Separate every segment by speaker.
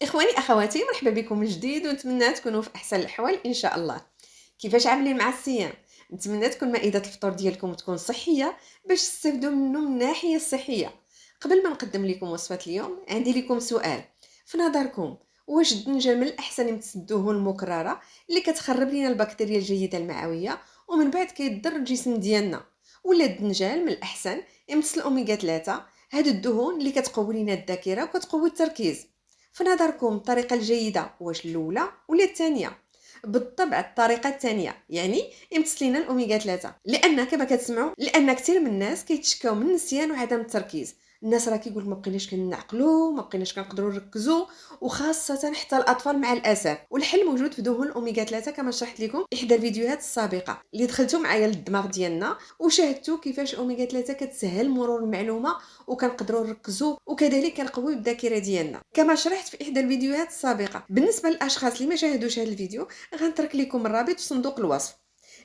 Speaker 1: إخواني أخواتي مرحبا بكم من جديد ونتمنى تكونوا في أحسن الأحوال إن شاء الله. كيفاش عاملين مع الصيام؟ نتمنى تكون مائدة الفطور ديالكم تكون صحية باش تستافدوا منه من الناحية الصحية. قبل ما نقدم لكم وصفة اليوم عندي لكم سؤال. في نظركم واش الدنجة من الأحسن يمتص الدهون المكررة اللي كتخرب لنا البكتيريا الجيدة المعوية ومن بعد كيضر الجسم ديالنا، ولا الدنجال من الأحسن يمتص الأوميغا 3، هاد الدهون اللي كتقوي لنا الذاكرة وكتقوي التركيز؟ في نظركم الطريقة الجيدة واش الأولى ولا الثانية؟ بالطبع الطريقة الثانية، يعني يمتص لينا الأوميغا 3، لأن كما كتسمعوا لأن كثير من الناس كيتشكاو من النسيان وعدم التركيز. الناس راه كيقول ما بقيناش كنعقلوا، ما بقيناش كنقدروا نركزوا، وخاصة حتى الأطفال مع الأسف. والحل موجود في دهون الأوميغا 3 كما شرحت لكم إحدى الفيديوهات السابقة اللي دخلتوا معايا للدماغ ديالنا وشاهدتوا كيفاش الأوميغا 3 كتسهل مرور المعلومة وكنقدروا نركزوا وكذلك كنقويو الذاكره ديالنا كما شرحت في احدى الفيديوهات السابقه. بالنسبه للاشخاص اللي ما شاهدوش هذا الفيديو غنترك لكم الرابط في صندوق الوصف.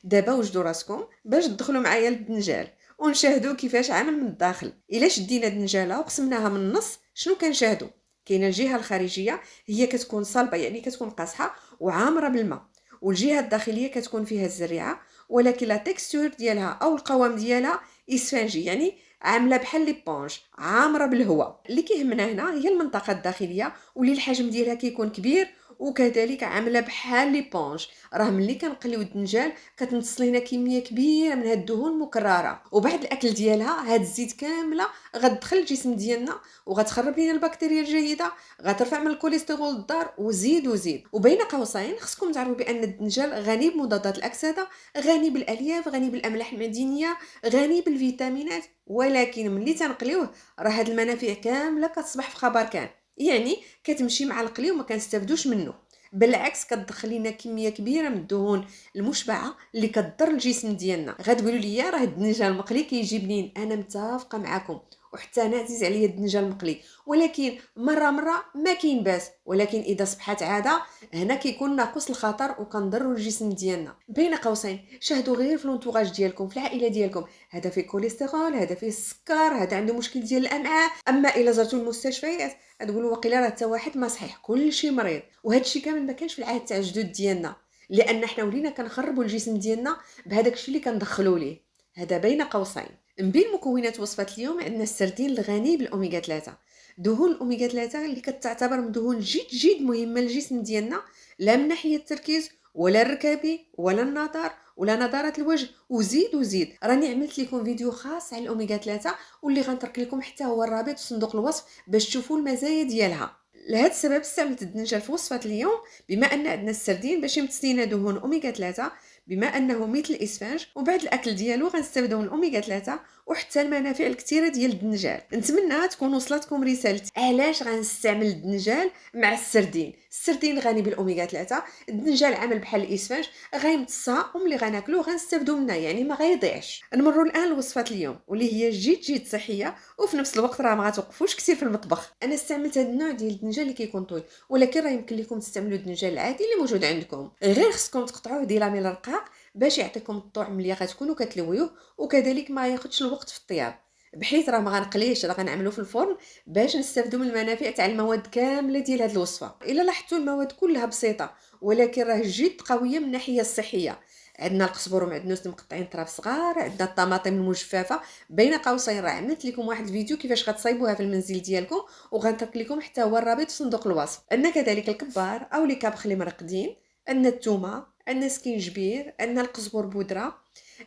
Speaker 1: دابا وجدوا راسكم باش تدخلوا معايا للدنجال ونشاهدوا كيفاش عامل من الداخل. الا شدينا الدنجاله وقسمناها من النص شنو كنشاهدوا؟ كاينه الجهه الخارجيه هي كتكون صلبه يعني كتكون قاصحه وعامره بالماء، والجهه الداخليه كتكون فيها الزريعه ولكن لا تكستور ديالها او القوام ديالها اسفنجي، يعني عامله بحال ليبونج عامره بالهواء. اللي كيهمنا هنا هي المنطقه الداخليه واللي الحجم ديالها كيكون كبير وكذلك عامله بحال ليبونج. راه ملي كنقليو الدنجال كتنتص لينا كميه كبيره من هاد الدهون المكرره، وبعد الاكل ديالها هاد الزيت كامله غتدخل الجسم ديالنا وغتخرب لينا البكتيريا الجيده، غترفع من الكوليسترول الضار وزيد وزيد. وبين قوسين خصكم تعرفوا بان الدنجال غني بمضادات الاكسده، غني بالالياف، غني بالاملاح المعدنيه، غني بالفيتامينات، ولكن ملي تنقليوه راه هاد المنافع كامله كتصبح في خبر كان، يعني كتمشي مع القلي وما كنستافدوش منه. بالعكس كتدخل لنا كميه كبيره من الدهون المشبعه اللي كتضر الجسم ديالنا. غتقولوا لي راه الدنجال المقلي كيجي بنين، انا متفقه معكم وحتى انا عزيز عليا الدنجال المقلي، ولكن مره ما كاين باس، ولكن اذا صبحت عاده هنا كيكون ناقص الخطر وكنضروا الجسم ديالنا. بين قوسين شاهدوا غير في لونطوراج ديالكم في العائله ديالكم هذا فيه كوليسترول، هذا فيه السكر، هذا عنده مشكل ديال الامعاء. اما الا زرتوا المستشفيات تقولوا واقيلا راه حتى واحد ما صحيح، كلشي مريض. وهذا الشيء كامل ما كانش في العهد تاع الجدود ديالنا، لان حنا ولينا كنخربوا الجسم ديالنا بهذاك الشيء اللي كندخلوا ليه. هذا بين قوسين. من بين مكونات وصفه اليوم عندنا السردين الغني بالاوميغا 3. دهون الاوميغا 3 اللي كتعتبر من دهون جد مهمه للجسم ديالنا، لا من ناحيه التركيز ولا الركابي ولا النظر ولا نضاره الوجه، وزيد راني عملت لكم فيديو خاص على الاوميغا 3 واللي غنترك لكم حتى هو الرابط في صندوق الوصف باش تشوفوا المزايا ديالها. لهذا السبب استعملت الدنجال في وصفه اليوم، بما ان عندنا السردين باش يمتص لينا دهون اوميغا 3 بما انه مثل الاسفنج، وبعد الاكل ديالو غنستافدوا من الاوميغا 3 وحتى المنافع الكثيره ديال الدنجال. نتمنى تكون وصلتكم رسالتي علاش غنستعمل الدنجال مع السردين. السردين غني بالاوميغا 3، الدنجال عامل بحال الاسفنج غيمتصها وملي غناكلوه غنستافدوا منه يعني ما غيضيعش. نمروا الان لوصفه اليوم واللي هي جد صحيه وفي نفس الوقت راه ما غتوقفوش كثير في المطبخ. انا استعملت هذا النوع ديال الدنجال اللي كيكون طويل، ولكن راه يمكن لكم تستعملوا الدنجال العادي اللي موجود عندكم، غير خصكم تقطعوه ديال لاميل رقاق باش يعطيكم الطعم ملي غتكونوا كتلويوه، وكذلك ما ياخذش الوقت في الطياب، بحيث راه ما غنقليش، راه غنعملوه في الفرن باش نستافدوا من المنافع تاع المواد كامله ديال هذه الوصفه. الا لاحظتوا المواد كلها بسيطه ولكن راه جد قويه من الناحيه الصحيه. عندنا القزبر ومعدنوس مقطعين طراف صغار، عندنا الطماطم المجففه. بين قوسين راه عملت لكم واحد الفيديو كيفاش غتصايبوها في المنزل ديالكم وغنترك لكم حتى هو الرابط في صندوق الوصف. عندنا كذلك الكبار او لي كابخ اللي مرقدين، عندنا الثومه، عندنا سكينجبير، عندنا القزبر بودره،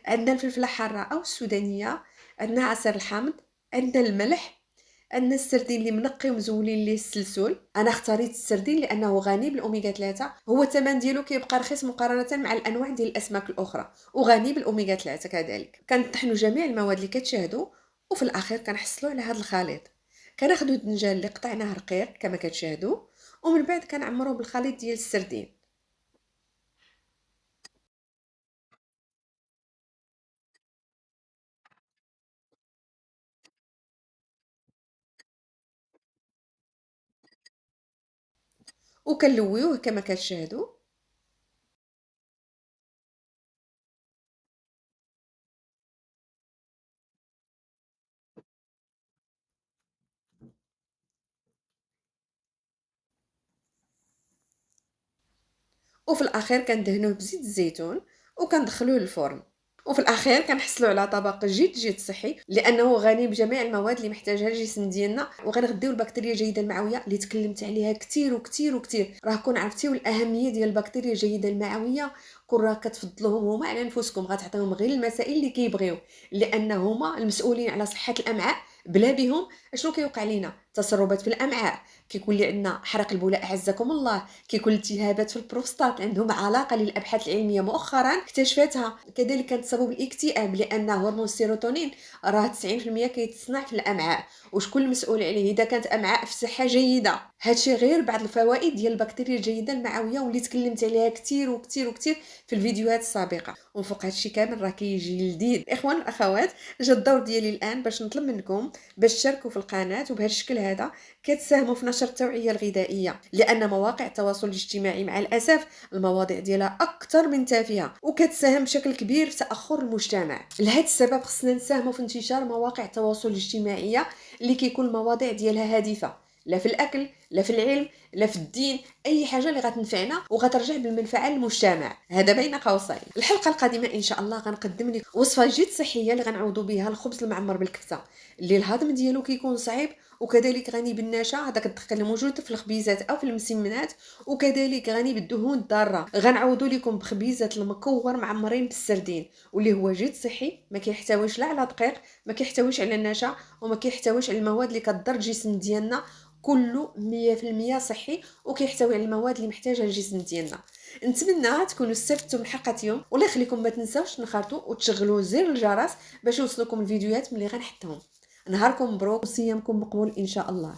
Speaker 1: عندنا الفلفله الحاره او السودانيه، عندنا عصير الحامض، عندنا الملح، عندنا السردين اللي منقي ومزولين ليه السلسول. انا اختاريت السردين لانه غني بالاوميغا 3، هو الثمن ديالو كيبقى رخيص مقارنه مع الانواع ديال الاسماك الاخرى، وغني بالاوميغا 3 كذلك. كنطحنوا جميع المواد اللي كتشاهدوا وفي الاخير كنحصلوا على هذا الخليط. كناخذوا الدنجال اللي قطعناه رقيق كما كتشاهدوا ومن بعد كنعمروه بالخليط ديال السردين. وكنلويوه كما كتشاهدوا. وفي الأخير كندهنوه بزيت الزيتون وكندخلوه للفرن. وفي الأخير كنحصلوا على طبق جد صحي، لأنه غني بجميع المواد اللي محتاجها الجسم ديالنا، وغنغذيو البكتيريا الجيدة المعوية اللي تكلمت عليها كتير وكتير وكتير. راه كون عرفتيو الأهمية ديال البكتيريا الجيدة المعوية، كون راه كتفضلوهم هما على نفوسكم، غتعطيهم غير المسائل اللي كيبغيو، لأن هما المسؤولين على صحة الأمعاء. بلا بهم اشنو كيوقع لينا؟ تسربات في الامعاء، كيكون لي عندنا حرق البولاء اعزكم الله، كيكون التهابات في البروستات عندهم علاقه للابحاث العلميه مؤخرا اكتشفتها. كذلك كانت سبب الاكتئاب، لان هرمون السيروتونين راه 90% كيتصنع في الامعاء. وشكون المسؤول عليه؟ اذا كانت امعاء في صحه جيده. هادشي غير بعض الفوائد ديال البكتيريا الجيده المعويه، واللي تكلمت عليها كتير وكتير وكتير في الفيديوهات السابقه. وفوق هادشي كامل راه كيجي جديد. الاخوان والاخوات، جا الدور ديالي الان باش نطلب منكم باش تشاركوا في القناه، وبهذا الشكل هذا كتساهموا في نشر التوعيه الغذائيه، لان مواقع التواصل الاجتماعي مع الاسف المواضيع ديالها اكثر من تافهه، وكتساهم بشكل كبير في تاخر المجتمع. لهذا السبب خصنا نساهموا في انتشار مواقع التواصل الاجتماعيه اللي كيكون المواضيع ديالها هادفه، لا في الاكل لا في العلم لا في الدين، اي حاجه اللي غتنفعنا وغترجع بالمنفعه للمجتمع. هذا بين قوسين. الحلقه القادمه ان شاء الله غنقدم لك وصفه جد صحيه اللي غنعوضوا بها الخبز المعمر بالكبسه، اللي الهضم ديالو كيكون صعيب، وكذلك غني بالنشا، هذاك الدقيق الموجود في الخبيزات او في المسمنات، وكذلك غني بالدهون الضاره. غنعوضوا لكم بخبيزات المكور معمرين بالسردين، واللي هو جد صحي، ما كيحتويش لا على دقيق، ما كيحتويش على النشا، وما كيحتويش على المواد اللي كضر الجسم ديالنا. كله 100% صحي، وكيحتوي على المواد اللي محتاجها الجسم ديالنا. نتمنى تكونوا استفدتوا من حلقه اليوم، والله يخليكم ما تنساوش تنخرطوا وتشغلوا زر الجرس باش يوصلكم الفيديوهات ملي غنحطهم. نهاركم مبروك وصيامكم مقبول ان شاء الله.